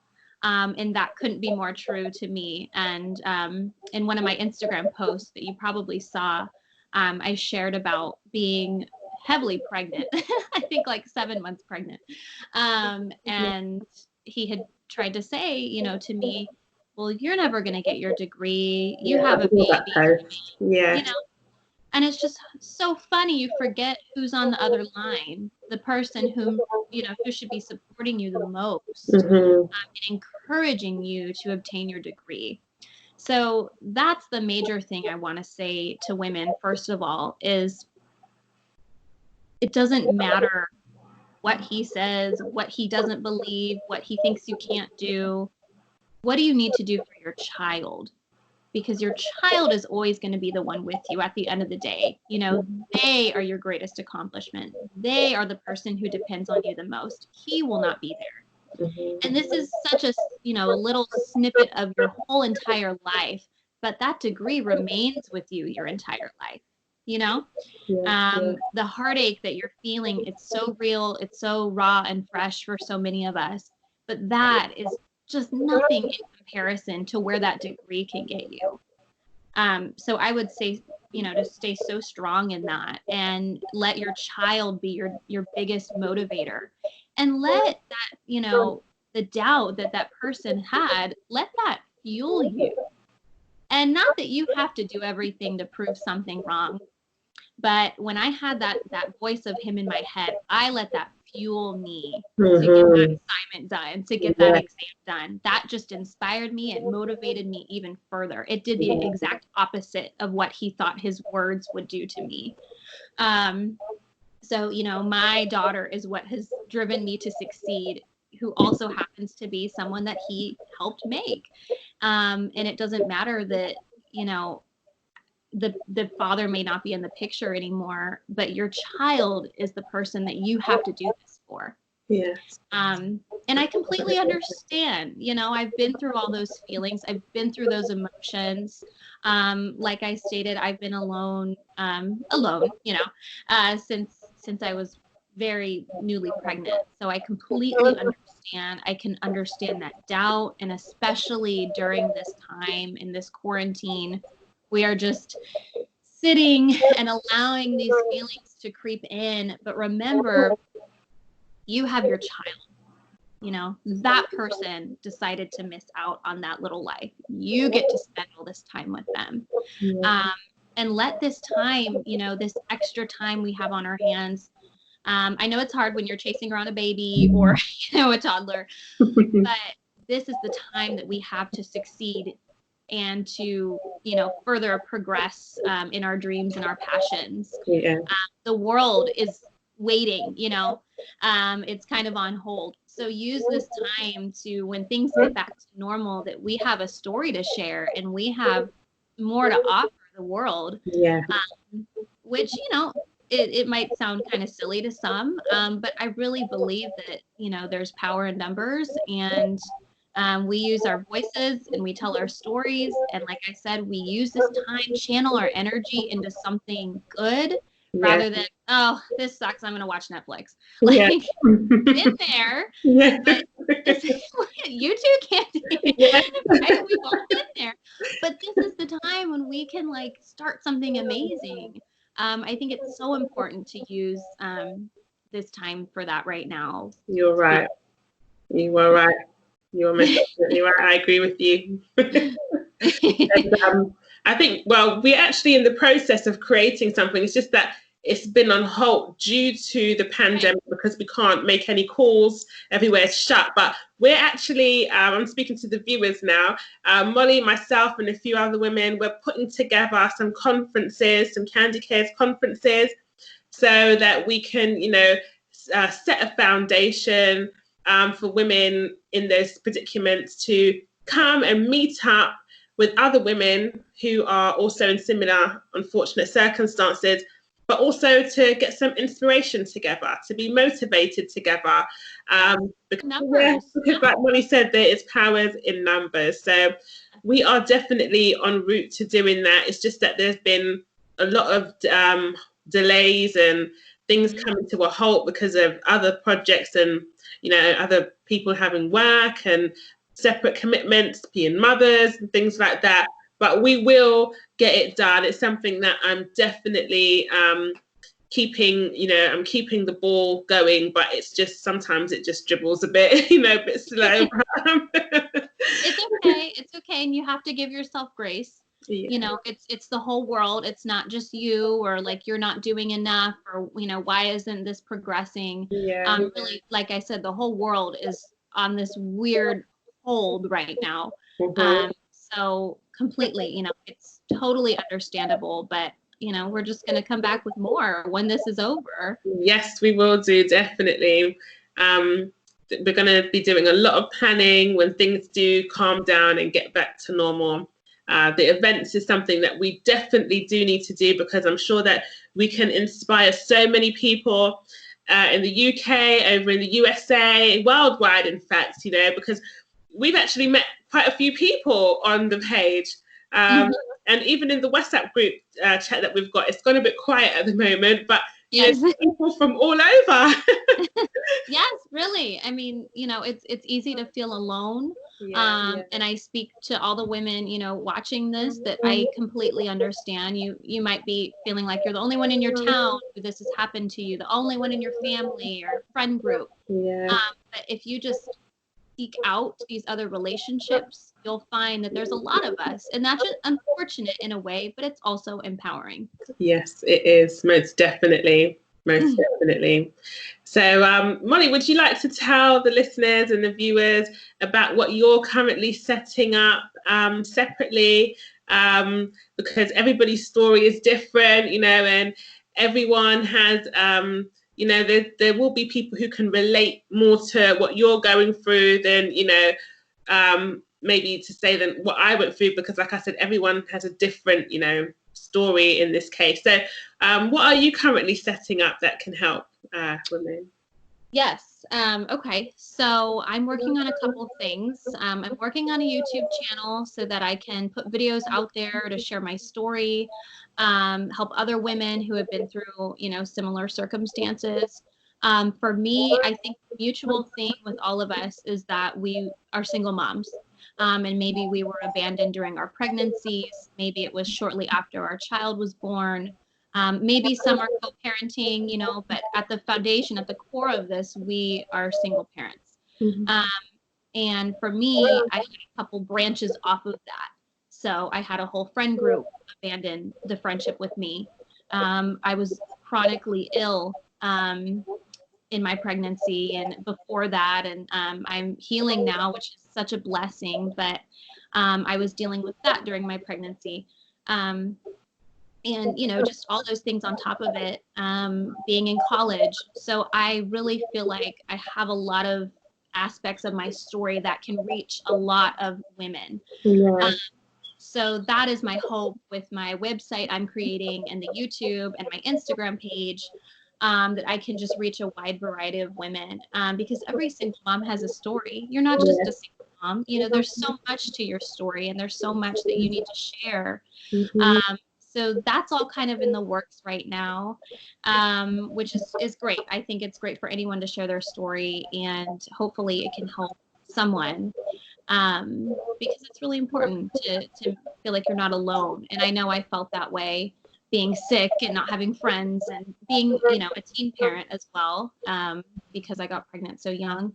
And that couldn't be more true to me. And in one of my Instagram posts that you probably saw, I shared about being heavily pregnant, I think like 7 months pregnant. And he had tried to say, you know, to me, well, you're never going to get your degree. You have a baby. Yeah. You know? And it's just so funny. You forget who's on the other line, the person who, you know, who should be supporting you the most, and encouraging you to obtain your degree. So that's the major thing I want to say to women, first of all, is it doesn't matter what he says, what he doesn't believe, what he thinks you can't do. What do you need to do for your child? Because your child is always going to be the one with you at the end of the day. You know, they are your greatest accomplishment. They are the person who depends on you the most. He will not be there. And this is such a, you know, a little snippet of your whole entire life, but that degree remains with you your entire life. You know, the heartache that you're feeling, it's so real, it's so raw and fresh for so many of us, but that is just nothing in comparison to where that degree can get you. So I would say, you know, to stay so strong in that and let your child be your biggest motivator, and let that, you know, the doubt that that person had, let that fuel you. And not that you have to do everything to prove something wrong, but when I had that voice of him in my head, I let that fuel me to get that assignment done, to get that exam done. That just inspired me. It motivated me even further. It did the exact opposite of what he thought his words would do to me. So, you know, my daughter is what has driven me to succeed, who also happens to be someone that he helped make. And it doesn't matter that, you know, the father may not be in the picture anymore, but your child is the person that you have to do this for. Yeah. And I completely understand. You know, I've been through all those feelings. I've been through those emotions. Like I stated, I've been alone, you know, since I was very newly pregnant. So I completely understand. I can understand that doubt, and especially during this time in this quarantine, we are just sitting and allowing these feelings to creep in. But remember, you have your child. You know, that person decided to miss out on that little life. You get to spend all this time with them. And let this time, you know, this extra time we have on our hands. I know it's hard when you're chasing around a baby or, you know, a toddler, but this is the time that we have to succeed and to, you know, further progress in our dreams and our passions. The world is waiting, you know, it's kind of on hold. So use this time to, when things get back to normal, that we have a story to share and we have more to offer the world. Which, you know, it might sound kind of silly to some, but I really believe that, you know, there's power in numbers, and we use our voices and we tell our stories. And like I said, we use this time, channel our energy into something good rather than, oh, this sucks, I'm going to watch Netflix. Like, been there. But you too, Kandy. Right? We've all been there. But this is the time when we can, like, start something amazing. I think it's so important to use this time for that right now. You're right. You are right. You're definitely right. I agree with you. And, I think, well, we're actually in the process of creating something. It's just that it's been on hold due to the pandemic because we can't make any calls. Everywhere's shut. But we're actually, I'm speaking to the viewers now, Molly, myself, and a few other women, we're putting together some conferences, some Kandy Cares conferences, so that we can, you know, set a foundation for women in those predicaments to come and meet up with other women who are also in similar unfortunate circumstances, but also to get some inspiration together, to be motivated together. Because like Molly said, there is powers in numbers. So we are definitely en route to doing that. It's just that there's been a lot of delays and things coming to a halt because of other projects and, you know, other people having work and separate commitments, being mothers and things like that. But we will get it done. It's something that I'm definitely keeping, you know, I'm keeping the ball going, but it's just sometimes it just dribbles a bit, you know, a bit slow. It's okay. And you have to give yourself grace. You know, it's the whole world. It's not just you, or like you're not doing enough, or, you know, why isn't this progressing? Really, like I said, the whole world is on this weird hold right now. So completely, you know, it's totally understandable, but, you know, we're just going to come back with more when this is over. Yes, we will do, definitely. We're going to be doing a lot of planning when things do calm down and get back to normal. The events is something that we definitely do need to do, because I'm sure that we can inspire so many people in the UK, over in the USA, worldwide, in fact, you know, because we've actually met quite a few people on the page. And even in the WhatsApp group chat that we've got, it's gone a bit quiet at the moment, but you know, people from all over. Yes, really. I mean, you know, it's easy to feel alone. And I speak to all the women, you know, watching this, that I completely understand. You might be feeling like you're the only one in your town who this has happened to you, the only one in your family or friend group. But if you just seek out these other relationships, you'll find that there's a lot of us, and that's just unfortunate in a way, but it's also empowering. Yes, it is, most definitely. Most definitely. So, Molly, would you like to tell the listeners and the viewers about what you're currently setting up separately? Because everybody's story is different, you know, and everyone has, you know, there will be people who can relate more to what you're going through than, you know, maybe to say than what I went through, because like I said, everyone has a different, you know, story in this case. So what are you currently setting up that can help women? Yes. Okay. So I'm working on a couple of things. I'm working on a YouTube channel so that I can put videos out there to share my story, help other women who have been through, you know, similar circumstances. For me, I think the mutual theme with all of us is that we are single moms. And maybe we were abandoned during our pregnancies. Maybe it was shortly after our child was born. Maybe some are co-parenting, you know, but at the foundation, at the core of this, we are single parents. And for me, I had a couple branches off of that. So I had a whole friend group abandon the friendship with me. I was chronically ill in my pregnancy and before that, and I'm healing now, which is such a blessing, but I was dealing with that during my pregnancy. And, you know, just all those things on top of it, being in college. So I really feel like I have a lot of aspects of my story that can reach a lot of women. So that is my hope with my website I'm creating and the YouTube and my Instagram page, that I can just reach a wide variety of women, because every single mom has a story. You're not just a single mom. You know, there's so much to your story, and there's so much that you need to share. So that's all kind of in the works right now, which is great. I think it's great for anyone to share their story, and hopefully it can help someone, because it's really important to feel like you're not alone. And I know I felt that way being sick and not having friends, and being, you know, a teen parent as well, because I got pregnant so young.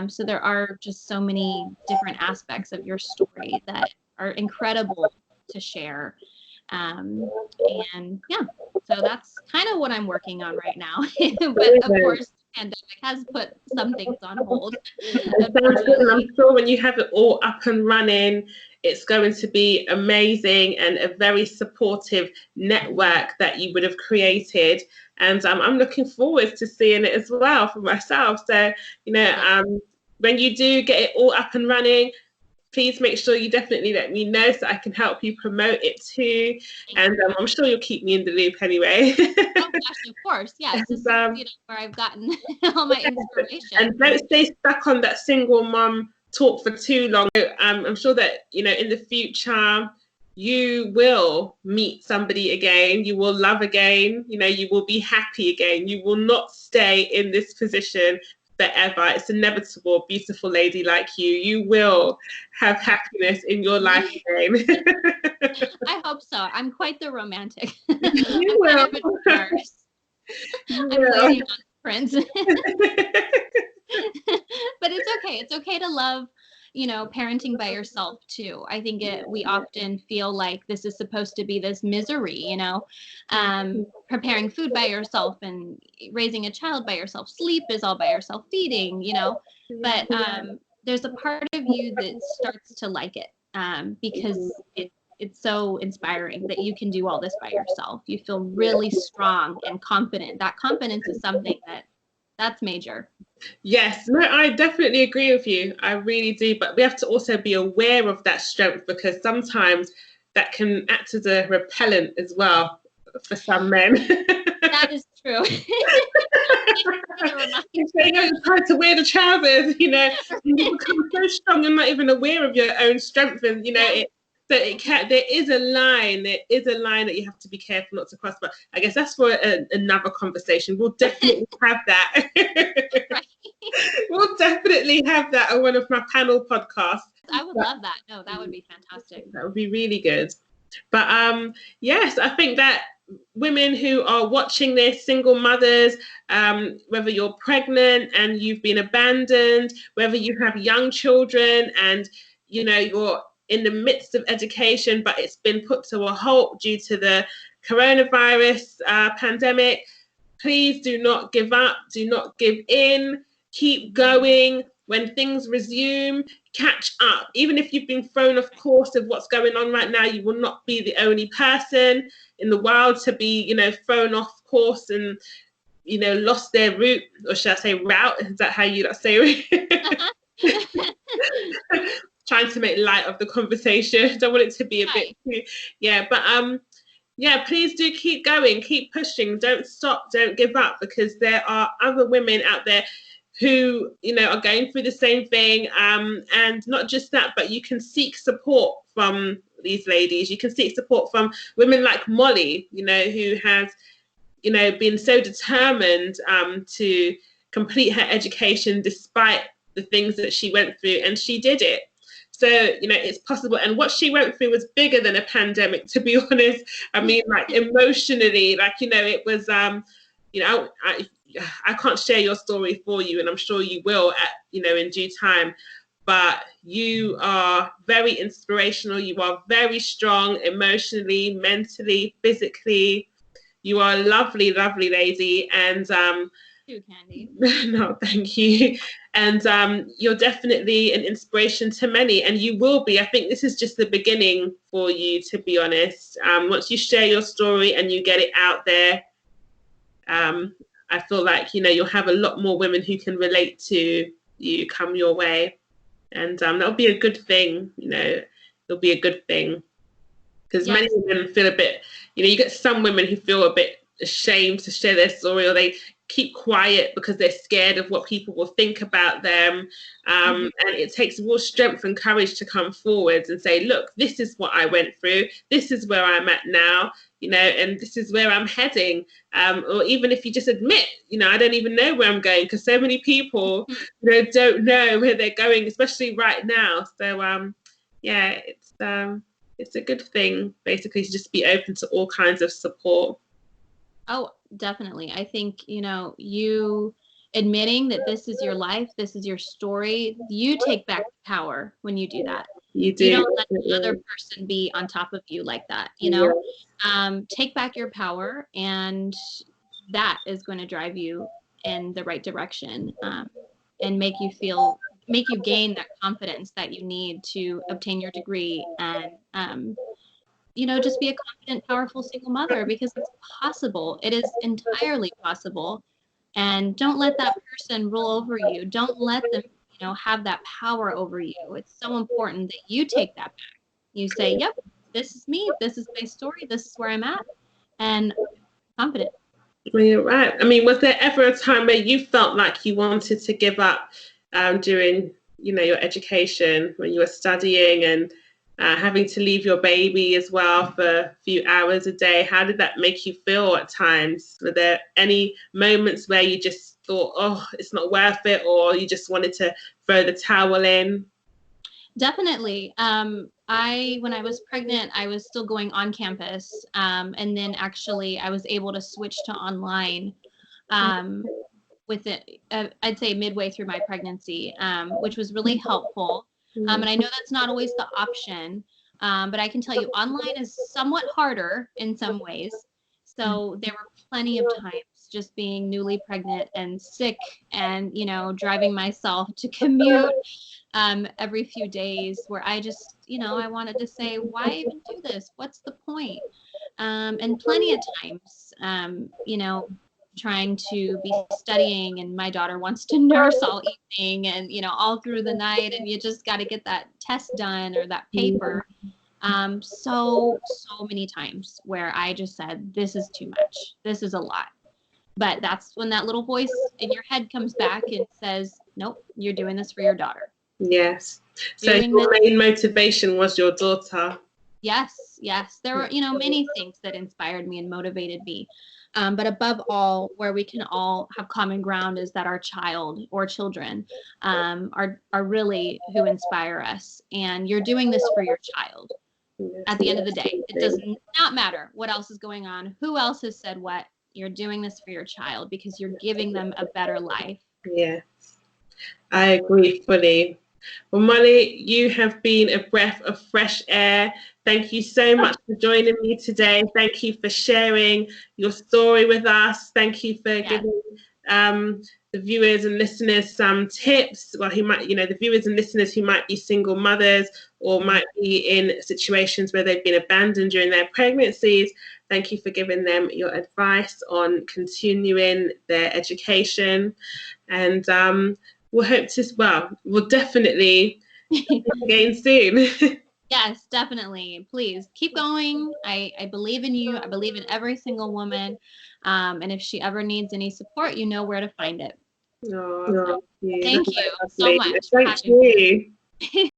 So there are just so many different aspects of your story that are incredible to share. And yeah, so that's kind of what I'm working on right now. But of course, the pandemic has put some things on hold. And I'm sure when you have it all up and running, it's going to be amazing, and a very supportive network that you would have created. And I'm looking forward to seeing it as well for myself. So, you know, when you do get it all up and running, please make sure you definitely let me know so I can help you promote it too. And I'm sure you'll keep me in the loop anyway. Oh gosh, of course, yes. This is, you know, where I've gotten all my inspiration. And don't stay stuck on that single mom talk for too long. I'm sure that, you know, in the future you will meet somebody again, you will love again, you know, you will be happy again. You will not stay in this position forever. It's inevitable, beautiful lady like you will have happiness in your life again. I hope so. I'm quite the romantic. You will. I'm waiting on Prince. But it's okay. It's okay to love, you know, parenting by yourself too. I think we often feel like this is supposed to be this misery, you know, preparing food by yourself and raising a child by yourself. Sleep is all by yourself, feeding, you know, but there's a part of you that starts to like it, because it's so inspiring that you can do all this by yourself. You feel really strong and confident. That confidence is something that's major. Yes, no, I definitely agree with you. I really do. But we have to also be aware of that strength, because sometimes that can act as a repellent as well for some men. That is true. You're trying to wear the trousers, you know, and you become so strong and not even aware of your own strength. And, you know, there is a line that you have to be careful not to cross. But I guess that's for another conversation. We'll definitely have that. Right. We'll definitely have that on one of my panel podcasts. I would love that. No, that would be fantastic. That would be really good. But yes, I think that women who are watching this, single mothers, whether you're pregnant and you've been abandoned, whether you have young children and you're in the midst of education, but it's been put to a halt due to the coronavirus pandemic, please do not give up, do not give in, keep going. When things resume, catch up. Even if you've been thrown off course of what's going on right now, you will not be the only person in the world to be, thrown off course and, lost their route, or should I say route? Is that how you say it? Trying to make light of the conversation. Don't want it to be a bit too, please do keep going, keep pushing, don't stop, don't give up, because there are other women out there who, are going through the same thing. And not just that, but you can seek support from these ladies. You can seek support from women like Molly, who has, been so determined to complete her education despite the things that she went through, and she did it. So, it's possible. And what she went through was bigger than a pandemic, to be honest. I mean, like emotionally, it was, I can't share your story for you, and I'm sure you will in due time. But you are very inspirational. You are very strong emotionally, mentally, physically. You are a lovely, lovely lady. And you, Kandy. No, thank you. And you're definitely an inspiration to many, and you will be. I think this is just the beginning for you, to be honest. Once you share your story and you get it out there, I feel like, you'll have a lot more women who can relate to you come your way. And that'll be a good thing, it'll be a good thing. Because many women feel a bit, you get some women who feel a bit ashamed to share their story, or they keep quiet because they're scared of what people will think about them. And it takes real strength and courage to come forward and say, look, this is what I went through. This is where I'm at now, and this is where I'm heading. Or even if you just admit, I don't even know where I'm going, because so many people, don't know where they're going, especially right now. So, it's a good thing, basically, to just be open to all kinds of support. Oh, definitely. I think, you admitting that this is your life, this is your story, you take back the power when you do that. You do. You don't let the other person be on top of you like that, Take back your power, and that is going to drive you in the right direction, and make you gain that confidence that you need to obtain your degree, and just be a confident, powerful single mother, because it's possible. It is entirely possible. And don't let that person rule over you. Don't let them, have that power over you. It's so important that you take that back. You say, yep, this is me. This is my story. This is where I'm at. And confident. Well, you're right. I mean, was there ever a time where you felt like you wanted to give up during, your education, when you were studying and having to leave your baby as well for a few hours a day? How did that make you feel at times? Were there any moments where you just thought, oh, it's not worth it, or you just wanted to throw the towel in? Definitely. When I was pregnant, I was still going on campus. And then actually I was able to switch to online with it, I'd say midway through my pregnancy, which was really helpful. And I know that's not always the option, but I can tell you online is somewhat harder in some ways. So there were plenty of times just being newly pregnant and sick and, driving myself to commute every few days, where I just, I wanted to say, why even do this? What's the point? And plenty of times, trying to be studying, and my daughter wants to nurse all evening and, all through the night, and you just got to get that test done or that paper. So many times where I just said, this is too much. This is a lot. But that's when that little voice in your head comes back and says, nope, you're doing this for your daughter. Yes. So your main motivation was your daughter. Yes. There were, many things that inspired me and motivated me. But above all, where we can all have common ground is that our child or children are really who inspire us. And you're doing this for your child. At the end of the day, it does not matter what else is going on, who else has said what. You're doing this for your child because you're giving them a better life. Yes, I agree fully. Well, Molly, you have been a breath of fresh air. Thank you so much for joining me today. Thank you for sharing your story with us. Thank you for giving the viewers and listeners some tips. Well, the viewers and listeners who might be single mothers or might be in situations where they've been abandoned during their pregnancies. Thank you for giving them your advice on continuing their education. And we'll definitely again soon. Yes, definitely. Please keep going. I believe in you. I believe in every single woman. And if she ever needs any support, you know where to find it. Oh, thank you. Thank you so much. Thank you.